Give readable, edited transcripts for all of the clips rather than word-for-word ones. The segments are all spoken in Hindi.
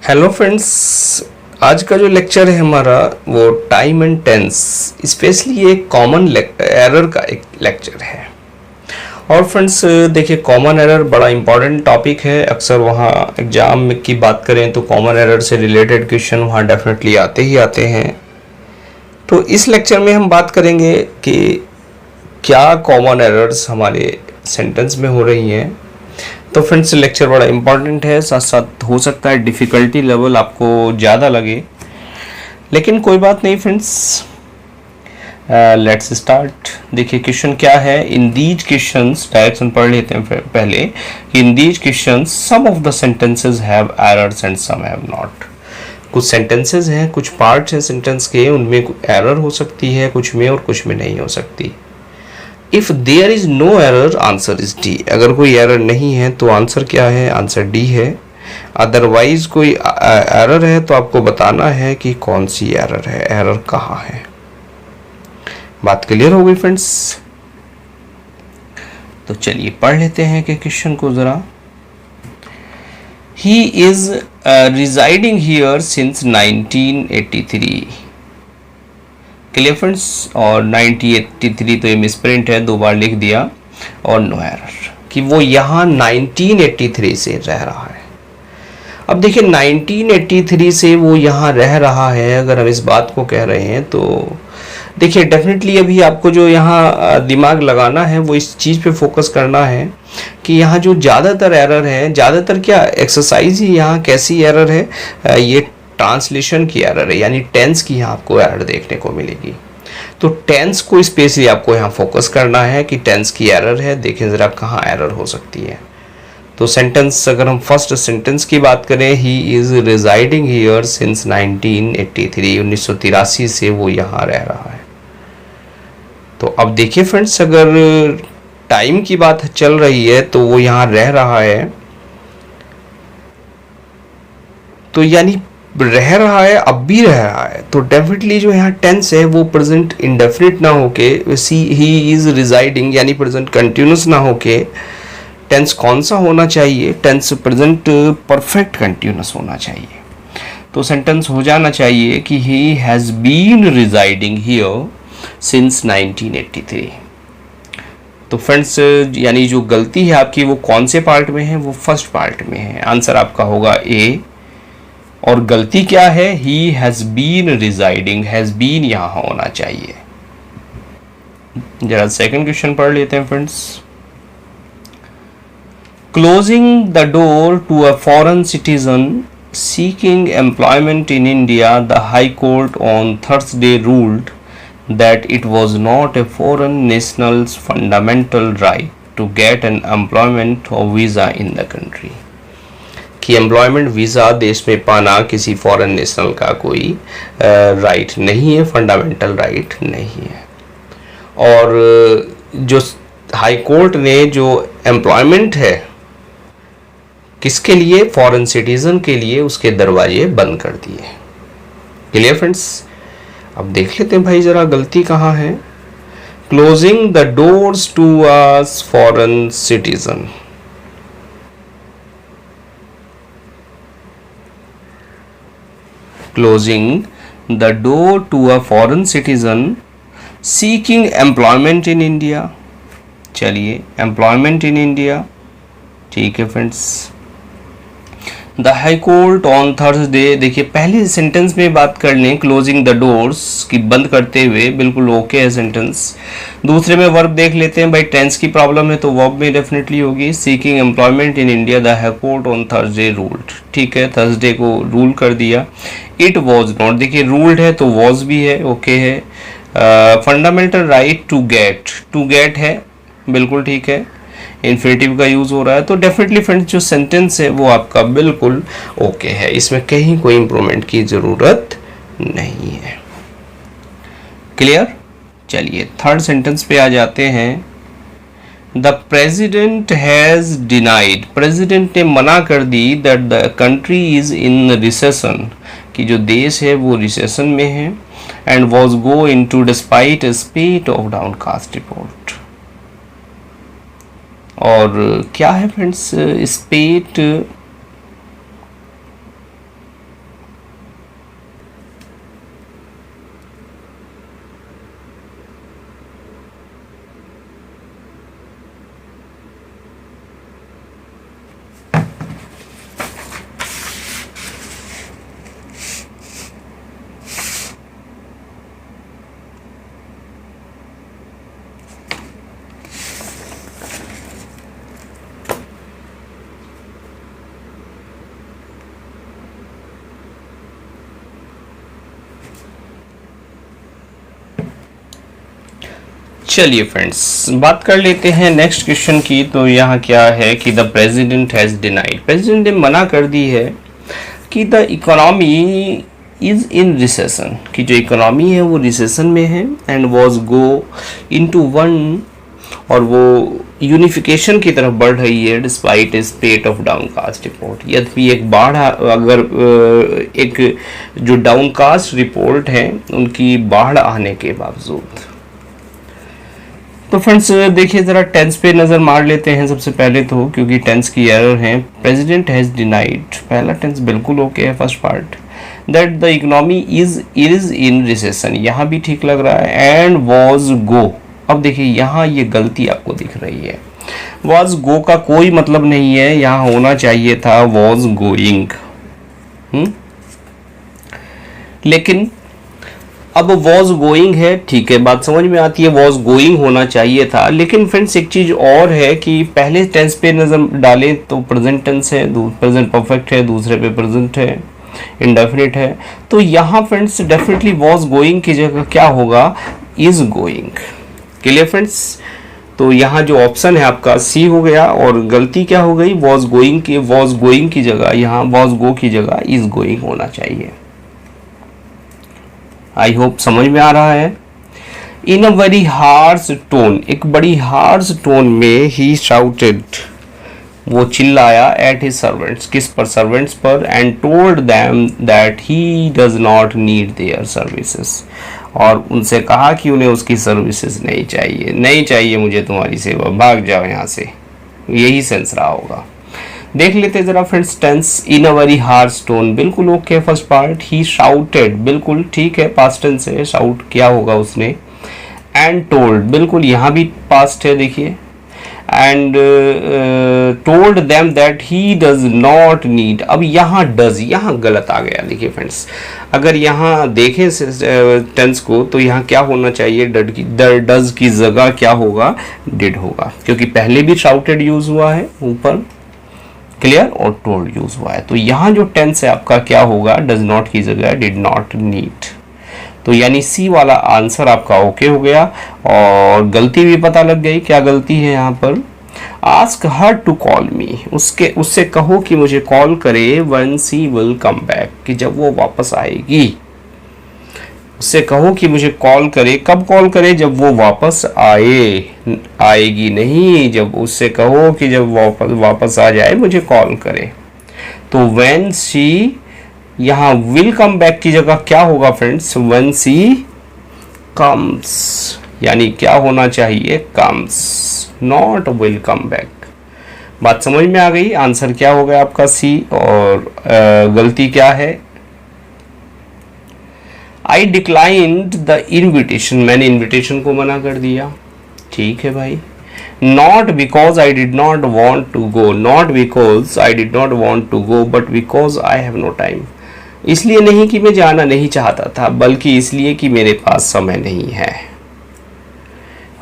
हेलो फ्रेंड्स, आज का जो लेक्चर है हमारा वो टाइम एंड टेंस स्पेशली एक कॉमन एरर का एक लेक्चर है। और फ्रेंड्स देखिए, कॉमन एरर बड़ा इंपॉर्टेंट टॉपिक है। अक्सर वहाँ एग्जाम की बात करें तो कॉमन एरर से रिलेटेड क्वेश्चन वहाँ डेफिनेटली आते ही आते हैं। तो इस लेक्चर में हम बात करेंगे कि क्या कॉमन एरर्स हमारे सेंटेंस में हो रही हैं। तो फ्रेंड्स लेक्चर बड़ा इंपॉर्टेंट है, साथ साथ हो सकता है डिफ़िकल्टी लेवल आपको ज़्यादा लगे, लेकिन कोई बात नहीं फ्रेंड्स। Let's start. देखिए क्वेश्चन क्या है। इन दीज क्वेश्चंस, डायरेक्शन पढ़ लेते हैं पहले कि in these questions some of the sentences have errors and some have not. कुछ सेंटेंसेस हैं, कुछ पार्ट्स हैं सेंटेंस के, उनमें एरर हो सकती है कुछ में और कुछ में नहीं हो सकती। If there is no error answer is D. अगर कोई एरर नहीं है तो आंसर क्या है? आंसर डी है। अदरवाइज कोई एरर है तो आपको बताना है कि कौन सी एरर है, एरर कहाँ है। बात क्लियर हो गई फ्रेंड्स? तो चलिए पढ़ लेते हैं कि क्वेश्चन को जरा। He is residing here since 1983। Clear friends? और 1983 तो ये मिसप्रिंट है, 2 बार लिख दिया। और नो एरर कि वो यहाँ 1983 से रह रहा है। अब देखिए 1983 से वो यहाँ रह रहा है, अगर हम इस बात को कह रहे हैं तो देखिए डेफिनेटली अभी आपको जो यहाँ दिमाग लगाना है वो इस चीज़ पे फोकस करना है कि यहाँ जो ज़्यादातर एरर है, ज़्यादातर क्या एक्सरसाइज ही यहाँ कैसी एरर है, ये ट्रांसलेशन की एरर है, यानी टेंस की यहाँ आपको एरर देखने को मिलेगी। तो टेंस को स्पेशली आपको यहाँ फोकस करना है कि टेंस की एरर है, देखें ज़रा कहाँ एरर हो सकती है। तो सेंटेंस, अगर हम फर्स्ट सेंटेंस की बात करें, he is residing here since 1983, 1983 से वो यहाँ रह रहा है। तो अब देखिए फ्रेंड्स, अगर टाइम की बात चल रही है तो वो यहाँ रह रहा है, तो यानी रह रहा है, अब भी रह रहा है। तो डेफिनेटली जो यहाँ टेंस है वो प्रेजेंट इंडेफिनिट ना होके सी ही इज रिजाइडिंग यानी प्रेजेंट कंटिन्यूस ना होके टेंस कौन सा होना चाहिए? टेंस प्रेजेंट परफेक्ट कंटिन्यूस होना चाहिए। तो सेंटेंस हो जाना चाहिए कि he has been residing here since 1983। तो फ्रेंड्स यानी जो गलती है आपकी वो कौन से पार्ट में है? वो फर्स्ट पार्ट में है। आंसर आपका होगा ए। और गलती क्या है? He has been residing, has been यहाँ होना चाहिए। जरा सेकंड क्वेश्चन पढ़ लेते हैं friends. Closing the door to a foreign citizen seeking employment in India, the high court on Thursday ruled that it was not a foreign national's fundamental right to get an employment or visa in the country। कि एम्प्लॉयमेंट वीज़ा देश में पाना किसी फॉरेन नेशनल का कोई राइट नहीं है, फंडामेंटल राइट नहीं है। और जो हाई कोर्ट ने जो एम्प्लॉयमेंट है किसके लिए? फॉरेन सिटीजन के लिए, उसके दरवाजे बंद कर दिए। Clear friends? अब देख लेते हैं भाई जरा गलती कहाँ है। Closing the doors to a foreign citizen, closing the door to a foreign citizen seeking employment in India। चलिए employment in India, ठीक है friends. The high court on Thursday, देखिए पहले सेंटेंस में बात कर लें क्लोजिंग द डोर्स की बंद करते हुए, बिल्कुल ओके है सेंटेंस। दूसरे में वर्ब देख लेते हैं भाई, टेंस की प्रॉब्लम है तो वर्ब में डेफिनेटली होगी। Seeking employment in India, the high court on Thursday ruled, ठीक है, थर्सडे को रूल कर दिया। इट वॉज नॉट, देखिए रूल्ड है तो वॉज भी है, ओके है। फंडामेंटल राइट टू गेट है, बिल्कुल ठीक है, इन्फिनेटिव का यूज हो रहा है। तो डेफिनेटली फ्रेंड्स जो सेंटेंस है वो आपका बिल्कुल ओके है, इसमें कहीं कोई इंप्रूवमेंट की जरूरत नहीं है। क्लियर? चलिए थर्ड सेंटेंस पे आ जाते हैं। The president has denied, president ने मना कर दी that the country is in recession, कि जो देश है वो रिसेशन में है। And was go in to despite spate of downcast report. और क्या है फ्रेंड्स स्पेट? चलिए फ्रेंड्स, बात कर लेते हैं नेक्स्ट क्वेश्चन की। तो यहाँ क्या है कि the president has denied, president ने मना कर दी है कि the economy is in recession, कि जो इकोनॉमी है वो रिसेशन में है, and was go into one, और वो यूनिफिकेशन की तरफ बढ़ रही है despite A state of downcast report. यद्यपि एक बाढ़, अगर एक जो डाउनकास्ट रिपोर्ट है उनकी बाढ़ आने के बावजूद। तो फ्रेंड्स देखिए ज़रा टेंस पे नज़र मार लेते हैं सबसे पहले तो, क्योंकि टेंस की एरर है। प्रेसिडेंट हैज़ डिनाइड, पहला टेंस बिल्कुल ओके है first part. That the economy is in recession, यहाँ भी ठीक लग रहा है। एंड वॉज गो, अब देखिए यहाँ ये गलती आपको दिख रही है। वॉज गो का कोई मतलब नहीं है, यहाँ होना चाहिए था वॉज गोइंग। लेकिन अब वॉज गोइंग है, ठीक है, बात समझ में आती है, वॉज गोइंग होना चाहिए था। लेकिन फ्रेंड्स एक चीज और है कि पहले टेंस पे नजर डालें तो प्रेजेंट टेंस है, प्रेजेंट परफेक्ट है, दूसरे पे प्रेजेंट है, इंडेफिनिट है। तो यहाँ फ्रेंड्स डेफिनेटली वॉज गोइंग की जगह क्या होगा, इज गोइंग। Clear friends? तो यहाँ जो ऑप्शन है आपका सी हो गया, और गलती क्या हो गई, वॉज गोइंग की जगह यहाँ वॉज गो की जगह इज गोइंग होना चाहिए। आई होप समझ में आ रहा है। इन अ वेरी हार्श टोन, एक बड़ी हार्श टोन में ही शाउटेड, वो चिल्लाया, एट हिज सर्वेंट्स, किस पर, सर्वेंट्स पर, and told them that he does not need their services, और उनसे कहा कि उन्हें उसकी सर्विसेज नहीं चाहिए मुझे तुम्हारी सेवा, भाग जाओ यहाँ से। यही सेंस रहा होगा। देख लेते जरा friends tense. In a very harsh tone बिल्कुल okay first part. He shouted बिल्कुल ठीक है, पास्ट टेंस है, शाउट किया होगा उसने। एंड टोल्ड बिल्कुल यहाँ भी पास्ट है, देखिए। And told them that he does not need, अब यहाँ डज, यहाँ गलत आ गया। देखिए फ्रेंड्स, अगर यहाँ देखें टेंस को तो यहाँ क्या होना चाहिए, डज की जगह क्या होगा, डिड होगा, क्योंकि पहले भी शाउटेड यूज हुआ है ऊपर, क्लियर, और टोल्ड यूज हुआ है। तो यहाँ जो टेंस है आपका क्या होगा, डज नॉट की जगह डिड नॉट नीड। तो यानी सी वाला आंसर आपका ओके हो गया, और गलती भी पता लग गई। क्या गलती है यहाँ पर, ask her to call me, उससे कहो कि मुझे कॉल करे, when she will come back, कि जब वो वापस आएगी। उससे कहो कि मुझे कॉल करे, कब कॉल करे, जब वो वापस आएगी नहीं, जब उससे कहो कि जब वापस आ जाए मुझे कॉल करे। तो व्हेन शी, यहाँ विल कम बैक की जगह क्या होगा फ्रेंड्स, व्हेन शी कम्स, यानी क्या होना चाहिए, comes, not will come back. बात समझ में आ गई। आंसर क्या होगा आपका सी, और गलती क्या है, आई डिक्लाइंड द इन्विटेशन, मैंने इन्विटेशन को मना कर दिया। ठीक है भाई। Not because I did not want to go, not because I did not want to go but because I have no time, इसलिए नहीं कि मैं जाना नहीं चाहता था, बल्कि इसलिए कि मेरे पास समय नहीं है।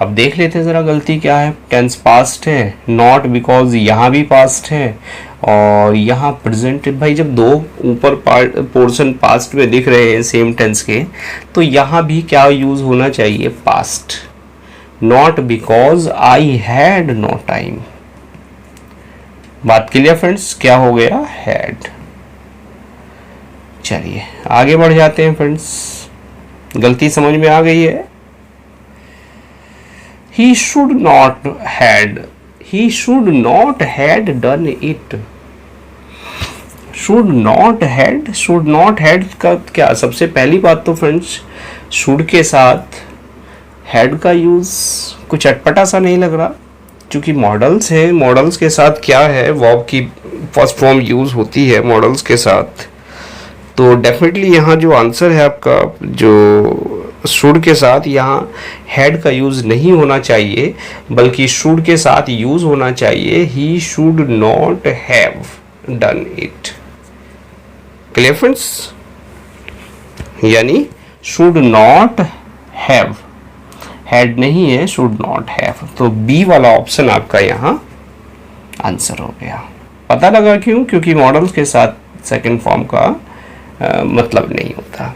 अब देख लेते हैं जरा गलती क्या है। टेंस पास्ट है, नॉट बिकॉज यहाँ भी पास्ट है, और यहाँ प्रेजेंट। भाई जब दो ऊपर पोर्शन पास्ट में दिख रहे हैं सेम टेंस के, तो यहाँ भी क्या यूज होना चाहिए, past. Not because I had no time. बात क्लियर फ्रेंड्स, क्या हो गया, हैड। चलिए आगे बढ़ जाते हैं फ्रेंड्स, गलती समझ में आ गई है। he should not had done it, should not had का क्या, सबसे पहली बात तो फ्रेंड्स should के साथ had का यूज कुछ अटपटा सा नहीं लग रहा, क्योंकि मॉडल्स है, मॉडल्स के साथ क्या है, वर्ब की फर्स्ट फॉर्म यूज होती है मॉडल्स के साथ। तो डेफिनेटली यहाँ जो आंसर है आपका, जो शुड के साथ यहाँ हैड का यूज नहीं होना चाहिए, बल्कि शुड के साथ यूज होना चाहिए he should not have done it. Clear friends, यानी शुड नॉट हैव, हैड नहीं है, शुड नॉट हैव। तो बी वाला ऑप्शन आपका यहाँ आंसर हो गया। पता लगा क्यों, क्योंकि मॉडल्स के साथ सेकंड फॉर्म का मतलब नहीं होता।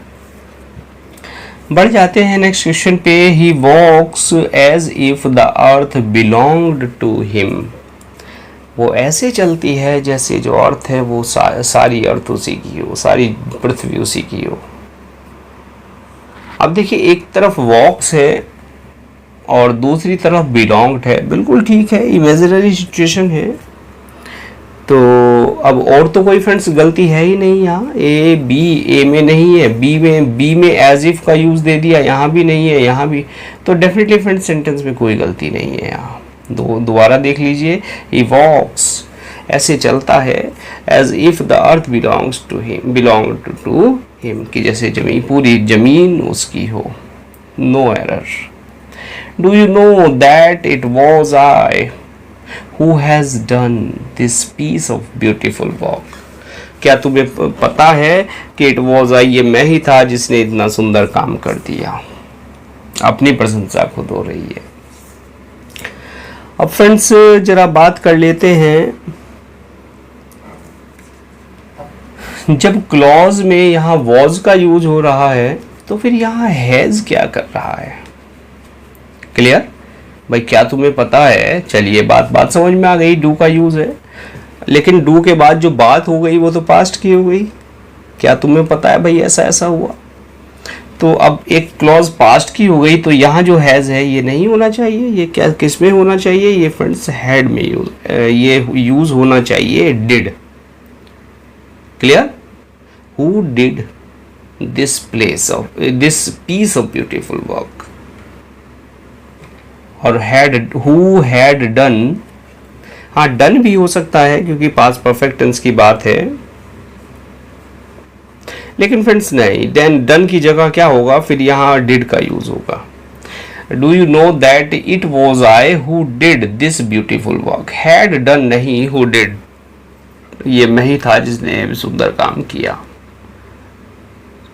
बढ़ जाते हैं नेक्स्ट क्वेश्चन पे। He walks as if the earth belonged to him. वो ऐसे चलती है जैसे जो अर्थ है वो सारी अर्थ उसी की हो, सारी पृथ्वी उसी की हो। अब देखिए, एक तरफ वॉक्स है और दूसरी तरफ बिलोंग्ड है, बिल्कुल ठीक है, इमेजिनरी सिचुएशन है। तो अब और तो कोई फ्रेंड्स गलती है ही नहीं यहाँ। ए में नहीं है, बी में एज इफ का यूज दे दिया, यहाँ भी नहीं है, यहाँ भी। तो डेफिनेटली फ्रेंड्स सेंटेंस में कोई गलती नहीं है यहाँ। दोबारा देख लीजिए। ही वॉक्स ऐसे चलता है as if the earth belong to him, कि जैसे जमीन, पूरी जमीन उसकी हो। No error. Do you know that it was I who has done this piece of beautiful work? क्या तुम्हें पता है कि it was I, ये मैं ही था जिसने इतना सुंदर काम कर दिया। अपनी प्रशंसा खुद हो रही है। अब फ्रेंड्स जरा बात कर लेते हैं, जब क्लॉज में यहाँ was का यूज हो रहा है तो फिर यहाँ has क्या कर रहा है? क्लियर भाई, क्या तुम्हें पता है? चलिए बात समझ में आ गई। डू का यूज है, लेकिन डू के बाद जो बात हो गई वो तो पास्ट की हो गई। क्या तुम्हें पता है भाई ऐसा ऐसा हुआ? तो अब एक क्लॉज पास्ट की हो गई, तो यहाँ जो हैज है ये नहीं होना चाहिए। ये क्या किस में होना चाहिए? ये फ्रेंड्स हैड में ये यूज होना चाहिए did. Clear? Who did this piece of beautiful work. और हु हैड डन, हाँ डन भी हो सकता है क्योंकि पास्ट परफेक्ट टेंस की बात है, लेकिन फ्रेंड्स नहीं, डन की जगह क्या होगा? फिर यहाँ डिड का यूज होगा। Do you know that it was I who did this beautiful work. Had done नहीं, हु डिड, ये मैं ही था जिसने सुंदर काम किया।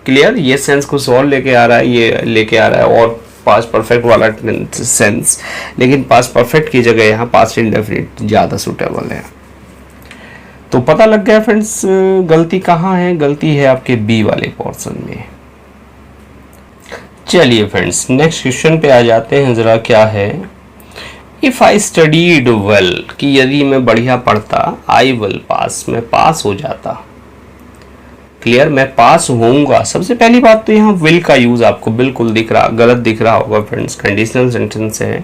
क्लियर? ये सेंस कुछ और लेके आ रहा है, ये लेके आ रहा है और पास्ट परफेक्ट वाला सेंस, लेकिन पास्ट परफेक्ट की जगह यहाँ पास्ट इंडेफिनिट ज़्यादा सूटेबल है। तो पता लग गया फ्रेंड्स गलती कहाँ है? गलती है आपके बी वाले पोर्शन में। चलिए फ्रेंड्स नेक्स्ट क्वेश्चन पे आ जाते हैं। ज़रा क्या है? इफ़ आई स्टडीड वेल, कि यदि मैं बढ़िया पढ़ता, आई विल पास, मैं पास हो जाता। क्लियर? मैं पास होऊंगा। सबसे पहली बात तो यहाँ विल का यूज आपको बिल्कुल गलत दिख रहा होगा फ्रेंड्स। कंडीशनल सेंटेंस है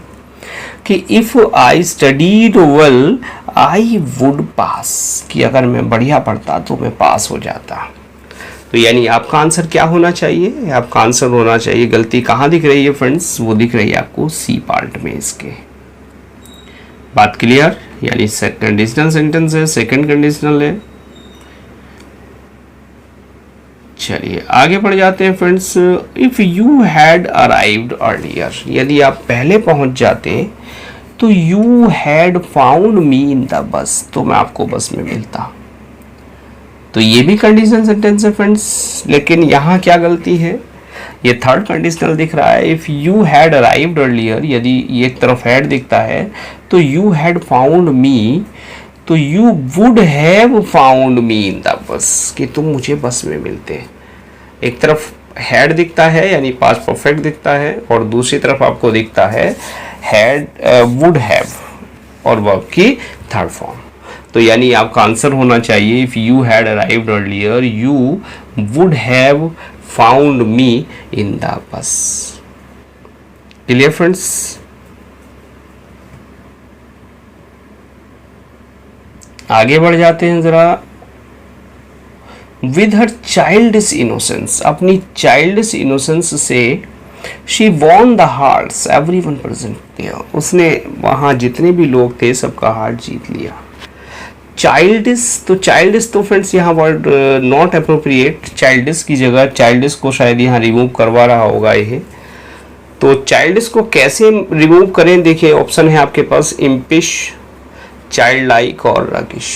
कि if I studied well I would पास, कि अगर मैं बढ़िया पढ़ता तो मैं पास हो जाता। तो यानी आपका आंसर क्या होना चाहिए? आपका आंसर होना चाहिए, गलती कहाँ दिख रही है फ्रेंड्स? वो दिख रही है आपको सी पार्ट में इसके। बात क्लियर? यानी कंडीशनल सेंटेंस है, सेकंड कंडीशनल है। चलिए आगे बढ़ जाते हैं friends. If you had arrived earlier, यदि आप पहले पहुंच जाते तो you had found me in the बस, तो मैं आपको बस में मिलता। तो ये भी कंडीशनल सेंटेंस है फ्रेंड्स, लेकिन यहाँ क्या गलती है? ये थर्ड कंडीशनल दिख रहा है। If you had arrived earlier, यदि एक तरफ हैड दिखता है तो यू हैड फाउंड मी, तो you would have found me in the बस, कि तुम मुझे बस में मिलते। एक तरफ हैड दिखता है यानी पास्ट परफेक्ट दिखता है, और दूसरी तरफ आपको दिखता है हैड वुड हैव और वर्ब की थर्ड फॉर्म। तो यानी आपका आंसर होना चाहिए if you had arrived earlier you would have found me in the bus. Clear friends? आगे बढ़ जाते हैं जरा। विद हर चाइल्डिश इनोसेंस, अपनी चाइल्डिश इनोसेंस से she won the hearts everyone present there, उसने वहाँ जितने भी लोग थे सबका हार्ट जीत लिया। चाइल्डिश तो फ्रेंड्स यहाँ वर्ड नॉट अप्रोप्रिएट, चाइल्डिश की जगह चाइल्डिश को शायद यहाँ रिमूव करवा रहा होगा ये। तो चाइल्डिश को कैसे रिमूव करें? देखिए ऑप्शन है आपके पास इम्पिश, चाइल्ड लाइक और रगिश।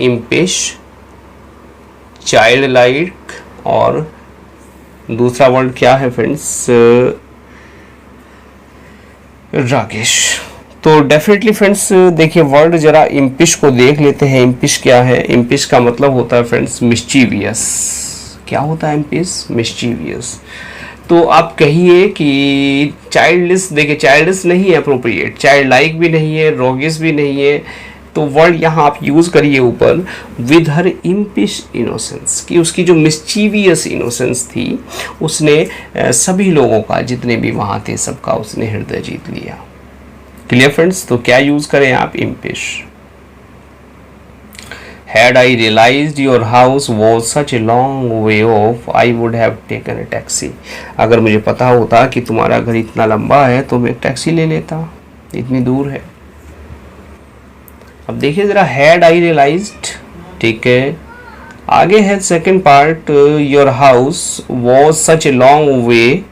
इम्पिश, चाइल्ड लाइक और दूसरा वर्ड क्या है फ्रेंड्स? रगिश। तो डेफिनेटली फ्रेंड्स देखिए वर्ड जरा इम्पिश को देख लेते हैं। इम्पिश क्या है? इम्पिश का मतलब होता है फ्रेंड्स मिस्चीवियस। क्या होता है इम्पिश? मिस्चीवियस। तो आप कहिए कि चाइल्डिश, देखिए चाइल्डिश नहीं है अप्रोप्रिएट, चाइल्ड लाइक भी नहीं है, रोगिस भी नहीं है, तो वर्ड यहाँ आप यूज़ करिए ऊपर विद हर इम्पिश इनोसेंस, कि उसकी जो मिस्चीवियस इनोसेंस थी उसने सभी लोगों का, जितने भी वहाँ थे सबका उसने हृदय जीत लिया। Clear friends? तो क्या यूज़ करें आप? इम्पिश। Had I realized your house was such a long way off, I would have taken a taxi. अगर मुझे पता होता कि तुम्हारा घर इतना लंबा है तो मैं टैक्सी ले लेता, इतनी दूर है। अब देखिए ज़रा, had I realized, ठीक है। आगे है second part, your house was such a long way,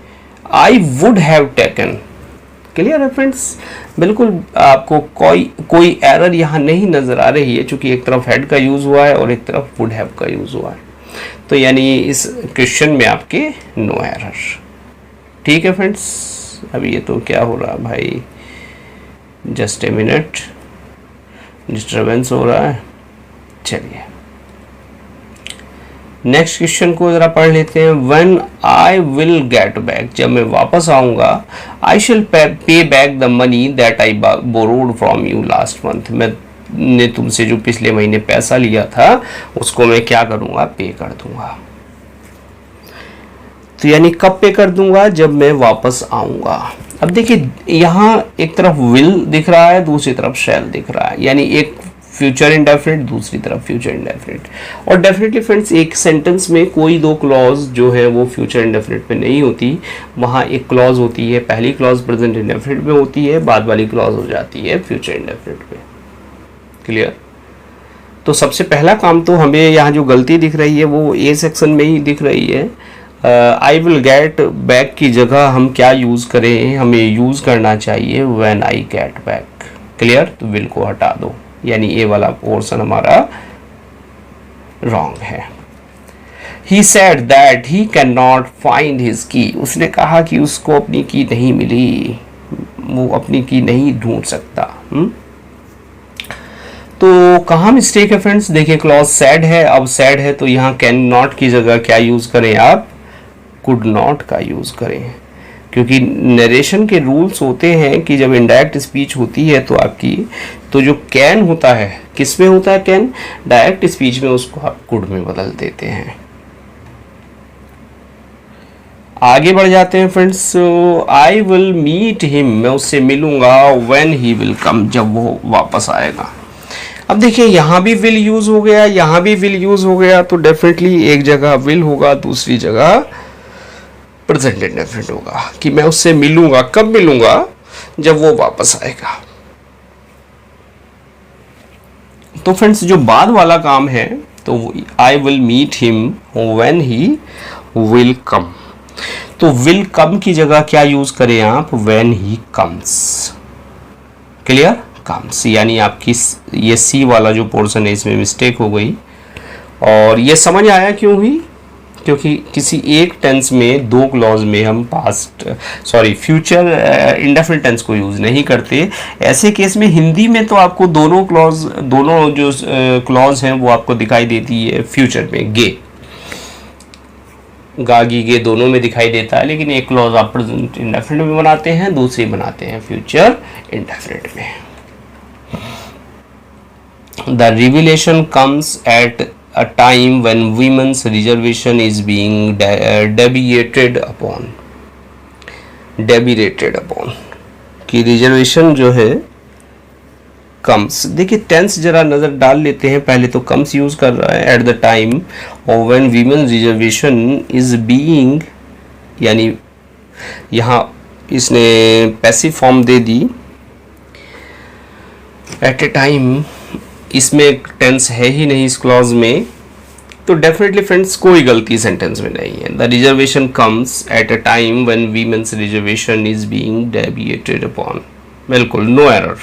I would have taken। Clear है फ्रेंड्स? बिल्कुल आपको कोई एरर यहाँ नहीं नज़र आ रही है, क्योंकि एक तरफ हेड का यूज़ हुआ है और एक तरफ वुड हैव का यूज़ हुआ है, तो यानी इस क्वेश्चन में आपके नो एरर। ठीक है फ्रेंड्स? अब ये तो क्या हो रहा है भाई, जस्ट ए मिनट, डिस्टर्बेंस हो रहा है। चलिए नेक्स्ट क्वेश्चन को जरा पढ़ लेते हैं। When I will get back, जब मैं वापस आऊँगा, आई शिल पे back the money that I borrowed from you last month, मैंने तुमसे जो पिछले महीने पैसा लिया था उसको मैं क्या करूँगा? पे कर दूँगा। तो यानी कब पे कर दूँगा? जब मैं वापस आऊँगा। अब देखिए यहाँ एक तरफ विल दिख रहा है, दूसरी तरफ शैल दिख रहा है, यानी एक फ्यूचर इंडेफिनिट, दूसरी तरफ फ्यूचर इंडेफिनिट। और डेफिनेटली फ्रेंड्स एक सेंटेंस में कोई दो क्लॉज जो है वो फ्यूचर इंडेफिनिट पे नहीं होती, वहाँ एक क्लॉज होती है, पहली क्लॉज प्रेजेंट इंडेफिनिट में होती है, बाद वाली क्लॉज हो जाती है फ्यूचर इंडेफिनिट पे। क्लियर? तो सबसे पहला काम तो हमें यहाँ जो गलती दिख रही है वो ए सेक्शन में ही दिख रही है। आई विल गेट बैक की जगह हम क्या यूज़ करें? हमें यूज़ करना चाहिए when I get back. Clear? तो विल को हटा दो, यानी ए वाला पोर्शन हमारा रॉन्ग है। He said that he cannot find his key, उसने कहा कि उसको अपनी की नहीं मिली, वो अपनी की नहीं ढूंढ सकता। तो कहाँ मिस्टेक है फ्रेंड्स? देखिए क्लॉज सैड है, अब सैड है तो यहाँ कैन नॉट की जगह क्या यूज़ करें आप? कुड नॉट का यूज़ करें, क्योंकि नरेशन के रूल्स होते हैं कि जब इनडायरेक्ट स्पीच होती है तो आपकी, तो जो कैन होता है किस में होता है? कैन। डायरेक्ट स्पीच में उसको आप कुड में बदल देते हैं। आगे बढ़ जाते हैं friends. I will meet him, मैं उससे मिलूंगा, व्हेन ही विल कम, जब वो वापस आएगा। अब देखिए यहाँ भी विल यूज हो गया, यहाँ भी विल यूज हो गया, तो डेफिनेटली एक जगह विल होगा, दूसरी जगह प्रेजेंट इंडेफिनिट होगा कि मैं उससे मिलूंगा। कब मिलूंगा? जब वो वापस आएगा। तो फ्रेंड्स जो बाद वाला काम है, तो I will meet him when he will come, तो विल कम की जगह क्या यूज करें आप? When he comes. Clear? Comes, यानी आपकी ये सी वाला जो पोर्शन है इसमें मिस्टेक हो गई। और ये समझ आया क्यों हुई? क्योंकि किसी एक टेंस में दो क्लॉज में हम फ्यूचर इंडेफिनिट टेंस को यूज़ नहीं करते। ऐसे केस में हिंदी में तो आपको दोनों जो क्लॉज हैं वो आपको दिखाई देती है फ्यूचर में, गे, गा, गी, गे दोनों में दिखाई देता है, लेकिन एक क्लॉज आप प्रेजेंट इंडेफिनिट में बनाते हैं, दूसरी बनाते हैं फ्यूचर इंडेफिनिट में। The revelation comes at a time when women's reservation is being debated upon कि रिजर्वेशन जो है कम्स। देखिए टेंस जरा नज़र डाल लेते हैं, पहले तो कम्स यूज़ कर रहा है, एट द टाइम और when women's reservation is being, यानी यहाँ इसने पैसिव फॉर्म दे दी, एट ए टाइम, इसमें टेंस है ही नहीं इस क्लॉज में, तो डेफिनेटली फ्रेंड्स कोई गलती सेंटेंस में नहीं है। The reservation comes at a time when women's reservation is being debated upon, बिल्कुल नो एरर।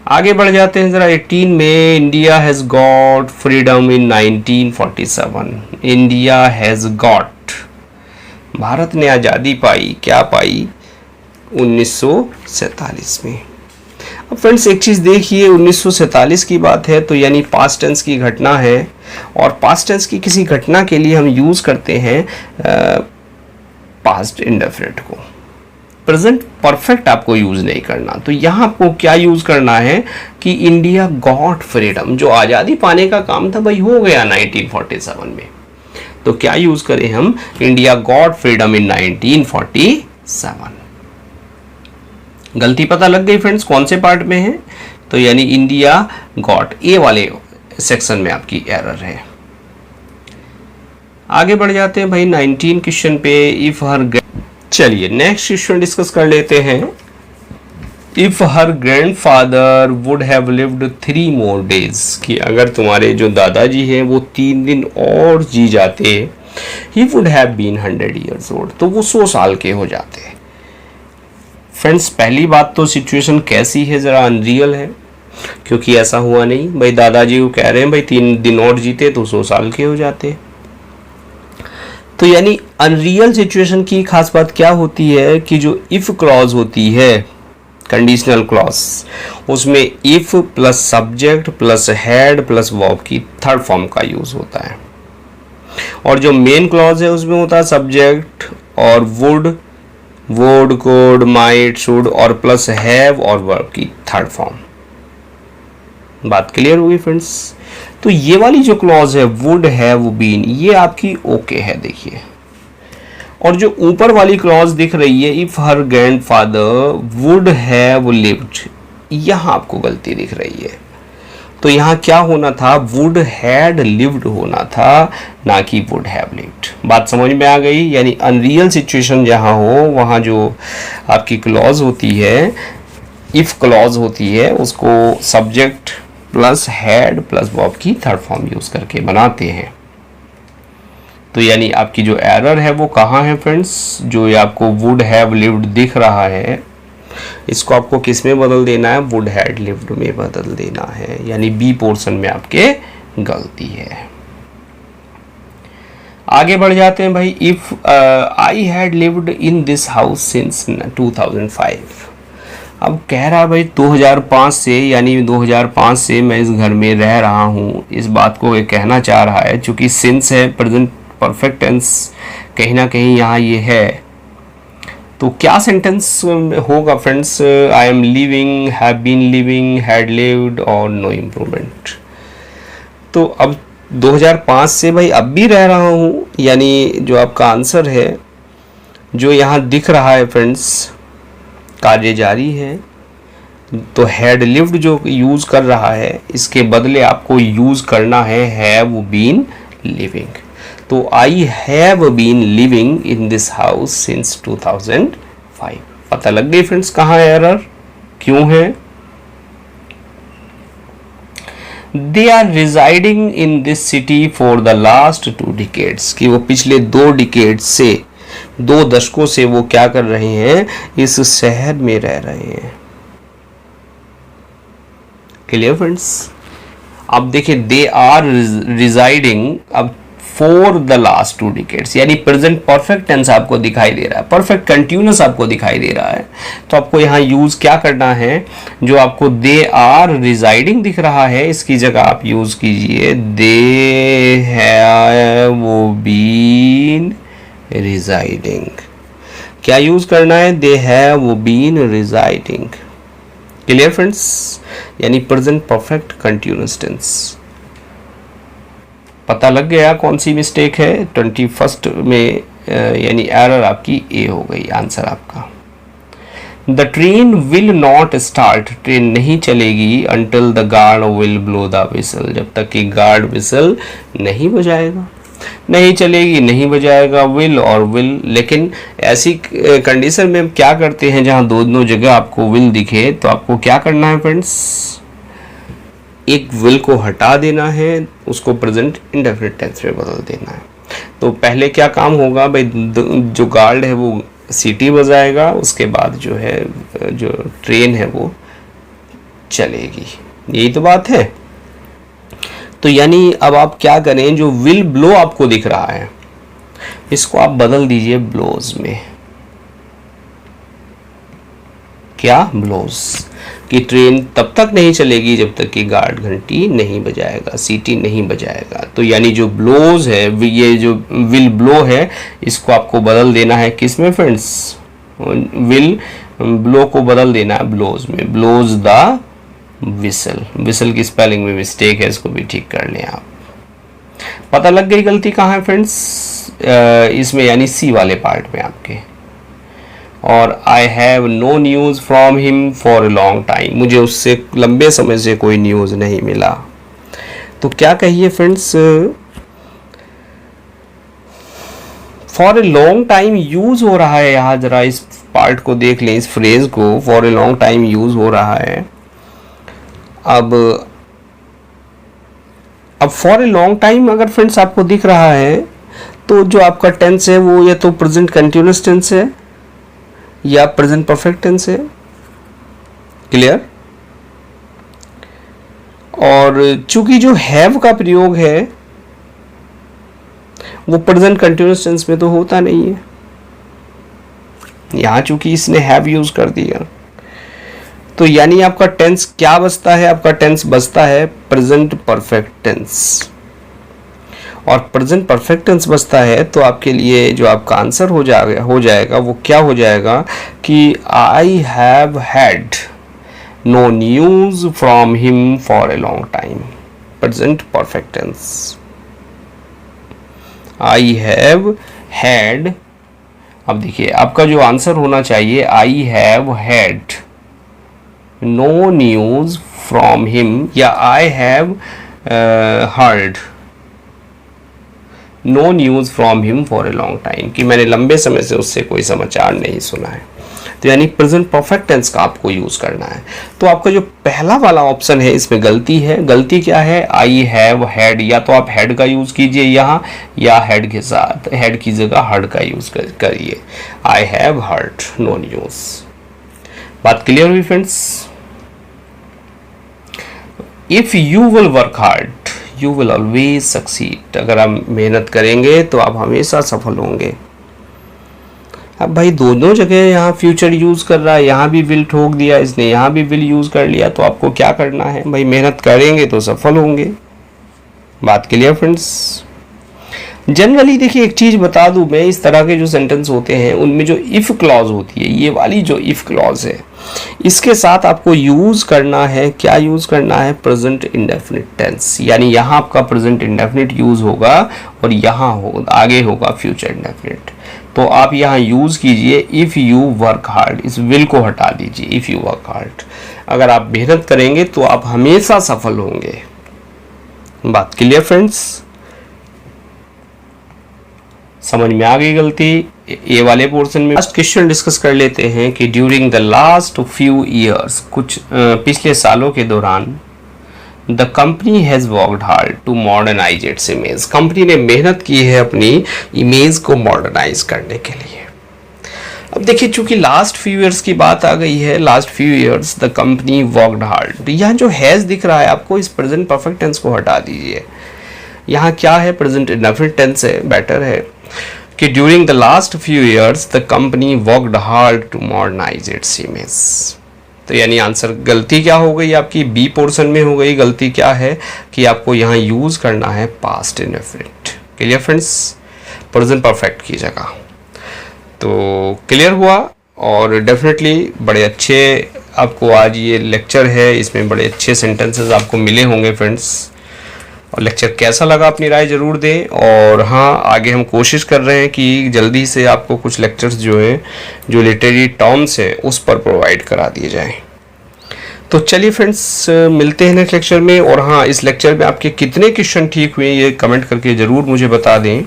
आगे बढ़ जाते हैं जरा 18 में। India has got freedom in 1947, India has got, Bharat ने आज़ादी पाई, क्या पाई? 1947 में। अब फ्रेंड्स एक चीज़ देखिए, 1947 की बात है, तो यानी पास्ट टेंस की घटना है, और पास्ट टेंस की किसी घटना के लिए हम यूज़ करते हैं पास्ट इंडेफिनिट को। प्रेजेंट परफेक्ट आपको यूज़ नहीं करना। तो यहाँ आपको क्या यूज़ करना है कि इंडिया गॉट फ्रीडम, जो आज़ादी पाने का काम था भाई हो गया 1947 में। तो क्या यूज़ करें हम, इंडिया गॉट फ्रीडम इन 1947। गलती पता लग गई फ्रेंड्स कौन से पार्ट में है, तो यानी इंडिया गॉट, ए वाले सेक्शन में आपकी एरर है। आगे बढ़ जाते हैं भाई 19 क्वेश्चन पे। इफ हर, चलिए नेक्स्ट क्वेश्चन डिस्कस कर लेते हैं। If her grandfather would have lived 3 more days, कि अगर तुम्हारे जो दादाजी हैं वो 3 दिन और जी जाते, he would have been 100 years old, तो वो 100 साल के हो जाते। फ्रेंड्स पहली बात तो सिचुएशन कैसी है, ज़रा अनरियल है, क्योंकि ऐसा हुआ नहीं भाई। दादाजी को कह रहे हैं भाई 3 दिन और जीते तो 100 साल के हो जाते। तो यानी अनरियल सिचुएशन की खास बात क्या होती है कि जो इफ क्लॉज होती है, कंडीशनल क्लॉज, उसमें if plus subject plus had plus verb की थर्ड फॉर्म का यूज होता है, और जो मेन क्लॉज है उसमें होता है सब्जेक्ट और would, would, could, might, should और प्लस हैव और वर्ब की थर्ड फॉर्म। बात क्लियर हुई फ्रेंड्स। तो ये वाली जो क्लॉज है वुड हैव बीन, ये आपकी ओके है देखिए। और जो ऊपर वाली क्लॉज दिख रही है if her grandfather would have lived, यहां आपको गलती दिख रही है। तो यहां क्या होना था, वुड हैड लिव्ड होना था, ना कि वुड हैव लिव्ड। बात समझ में आ गई। यानी अनरियल सिचुएशन जहां हो वहां जो आपकी क्लॉज होती है, इफ क्लॉज होती है, उसको subject plus had plus verb की थर्ड फॉर्म यूज करके बनाते हैं। तो यानी आपकी जो एरर है वो कहाँ है फ्रेंड्स, जो ये आपको वुड हैव लिव्ड दिख रहा है, इसको आपको किस में बदल देना है, वुड हैड लिव्ड में बदल देना है। यानी बी पोर्शन में आपके गलती है। आगे बढ़ जाते हैं भाई। If I had lived in this house since 2005, अब कह रहा है भाई 2005 से, यानी 2005 से मैं इस घर में रह रहा हूँ। इस बात को ये कहना चाह रहा है, चूंकि सिंस है, प्रेजेंट परफेक्ट टेंस कहीं ना कहीं यहाँ ये है। तो क्या सेंटेंस होगा friends, I am living, have been living, had lived और नो इम्प्रूवमेंट। तो अब 2005 से भाई अब भी रह रहा हूँ, यानी जो आपका आंसर है जो यहाँ दिख रहा है फ्रेंड्स, कार्य जारी है। तो हैड लिव्ड जो यूज कर रहा है, इसके बदले आपको यूज करना है हैव बीन लिविंग। तो I have been living in this house since 2005। पता लग गई फ्रेंड्स कहाँ एरर क्यों है। They are residing in this city for the last 2 decades, कि वो पिछले 2 decades से, 2 दशकों से वो क्या कर रहे हैं, इस शहर में रह रहे हैं। Clear friends. अब देखिए दे आर रिजाइडिंग, अब फॉर द लास्ट 2 decades, यानी प्रेजेंट परफेक्ट टेंस आपको दिखाई दे रहा है, परफेक्ट कंटिन्यूअस आपको दिखाई दे रहा है। तो आपको यहाँ यूज क्या करना है, जो आपको दे आर रिजाइडिंग दिख रहा है, इसकी जगह आप यूज कीजिए दे हैव बीन रिजाइडिंग। क्या यूज करना है, they have been residing. Clear friends. यानी प्रेजेंट परफेक्ट कंटिन्यूअस टेंस। पता लग गया कौन सी मिस्टेक है 21st में, यानी एरर आपकी ए हो गई आंसर आपका। The train will not start, train नहीं चलेगी until the guard will blow the whistle, जब तक कि गार्ड विसल नहीं बजाएगा। नहीं चलेगी, नहीं बजाएगा, विल और विल। लेकिन ऐसी कंडीशन में हम क्या करते हैं जहां दोनों जगह आपको विल दिखे, तो आपको क्या करना है फ्रेंड्स, एक विल को हटा देना है, उसको प्रेजेंट इंडेफिनिट टेंस में बदल देना है। तो पहले क्या काम होगा भाई, जो गार्ड है वो सीटी बजाएगा, उसके बाद जो है जो ट्रेन है वो चलेगी। यही तो बात है। तो यानी अब आप क्या करें, जो विल ब्लो आपको दिख रहा है इसको आप बदल दीजिए ब्लोज में। क्या, ब्लोज, कि ट्रेन तब तक नहीं चलेगी जब तक कि गार्ड घंटी नहीं बजाएगा, सीटी नहीं बजाएगा। तो यानी जो ब्लोज है, ये जो विल ब्लो है, इसको आपको बदल देना है किस में फ्रेंड्स, विल ब्लो को बदल देना है ब्लोज में, ब्लोज द विसल। विसल की स्पेलिंग में मिस्टेक है, इसको भी ठीक कर लें आप। पता लग गई गलती कहाँ है फ्रेंड्स, इसमें यानी सी वाले पार्ट में आपके। और I have no news from him for a long time, मुझे उससे लंबे समय से कोई न्यूज़ नहीं मिला। तो क्या कहिए friends, for a long time use हो रहा है, यहाँ जरा इस पार्ट को देख लें, इस फ्रेज को, for a long time use हो रहा है। अब फॉर ए लॉन्ग टाइम अगर फ्रेंड्स आपको दिख रहा है तो जो आपका टेंस है वो या तो प्रेजेंट कंटिन्यूअस टेंस है या प्रेजेंट परफेक्ट टेंस है। क्लियर। और चूंकि जो हैव का प्रयोग है वो प्रेजेंट कंटिन्यूअस टेंस में तो होता नहीं है, यहां चूंकि इसने हैव यूज कर दिया, तो यानी आपका टेंस क्या बचता है, आपका टेंस बचता है प्रेजेंट परफेक्ट टेंस। और प्रेजेंट परफेक्ट टेंस बचता है तो आपके लिए जो आपका आंसर हो जाएगा वो क्या हो जाएगा कि I have had no news from him for a long time, present perfect tense. I have had, अब देखिए आपका जो आंसर होना चाहिए, I have had no news from him, या I have heard no news from him for a long time, कि मैंने लंबे समय से उससे कोई समाचार नहीं सुना है। तो यानी प्रेजेंट परफेक्ट टेंस का आपको यूज करना है। तो आपका जो पहला वाला ऑप्शन है इसमें गलती है। गलती क्या है, आई हैव हैड, या तो आप हैड का यूज कीजिए यहाँ, या हैड के साथ हैड की जगह हर्ड का यूज करिए। I have heard no news. बात क्लियर हुई friends. If you will work hard you will always succeed, अगर आप मेहनत करेंगे तो आप हमेशा सफल होंगे। अब भाई दोनों जगह यहाँ फ्यूचर यूज कर रहा है, यहाँ भी विल ठोक दिया इसने, यहाँ भी विल यूज कर लिया, तो आपको क्या करना है भाई, मेहनत करेंगे तो सफल होंगे। बात क्लियर फ्रेंड्स। जनरली देखिए एक चीज बता दूं मैं, इस तरह के जो सेंटेंस होते हैं उनमें जो इफ क्लॉज होती है, ये वाली जो इफ क्लॉज है, इसके साथ आपको यूज करना है, क्या यूज करना है, प्रेजेंट इंडेफिनिट टेंस। यानी यहाँ आपका प्रेजेंट इंडेफिनिट यूज होगा और यहाँ आगे होगा फ्यूचर इंडेफिनिट। तो आप यहाँ यूज कीजिए इफ यू वर्क हार्ड, इस विल को हटा दीजिए, इफ यू वर्क हार्ड। अगर आप मेहनत करेंगे तो आप हमेशा सफल होंगे। बात क्लियर फ्रेंड्स, समझ में आ गई गलती ए वाले पोर्शन में। लास्ट क्वेश्चन डिस्कस कर लेते हैं कि during the last few years, कुछ पिछले सालों के दौरान, the company has worked hard to modernize its image, company ने मेहनत की है अपनी इमेज को मॉडर्नाइज करने के लिए। अब देखिए चूंकि लास्ट फ्यू ईयर्स की बात आ गई है, last few years the company worked hard, यहाँ जो हैज दिख रहा है आपको, इस प्रेजेंट परफेक्ट टेंस को हटा दीजिए। यहाँ क्या है, प्रेजेंट इंडेफिनिट टेंस है, बेटर है कि during the last few years the company worked hard to modernize its image. तो यानी आंसर, गलती क्या हो गई आपकी, बी पोर्शन में हो गई। गलती क्या है कि आपको यहाँ यूज करना है past indefinite. Clear friends, present perfect की जगह। तो क्लियर हुआ, और डेफिनेटली बड़े अच्छे आपको आज ये लेक्चर है, इसमें बड़े अच्छे सेंटेंसेस आपको मिले होंगे फ्रेंड्स। और लेक्चर कैसा लगा अपनी राय ज़रूर दें। और हाँ, आगे हम कोशिश कर रहे हैं कि जल्दी से आपको कुछ लेक्चर्स जो हैं, जो लिटरेरी टर्म्स हैं, उस पर प्रोवाइड करा दिए जाएं। तो चलिए फ्रेंड्स, मिलते हैं नेक्स्ट लेक्चर में। और हाँ, इस लेक्चर में आपके कितने क्वेश्चन ठीक हुए ये कमेंट करके ज़रूर मुझे बता दें।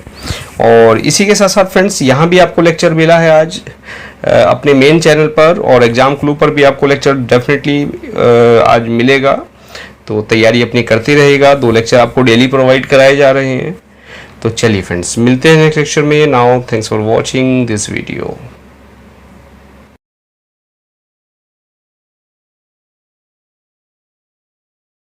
और इसी के साथ साथ फ्रेंड्स, यहाँ भी आपको लेक्चर मिला है आज अपने मेन चैनल पर, और एग्ज़ाम क्लू पर भी आपको लेक्चर डेफिनेटली आज मिलेगा। तो तैयारी अपनी करते रहेगा। 2 लेक्चर आपको डेली प्रोवाइड कराए जा रहे हैं। तो चलिए फ्रेंड्स, मिलते हैं नेक्स्ट लेक्चर में। Now thanks for watching this video.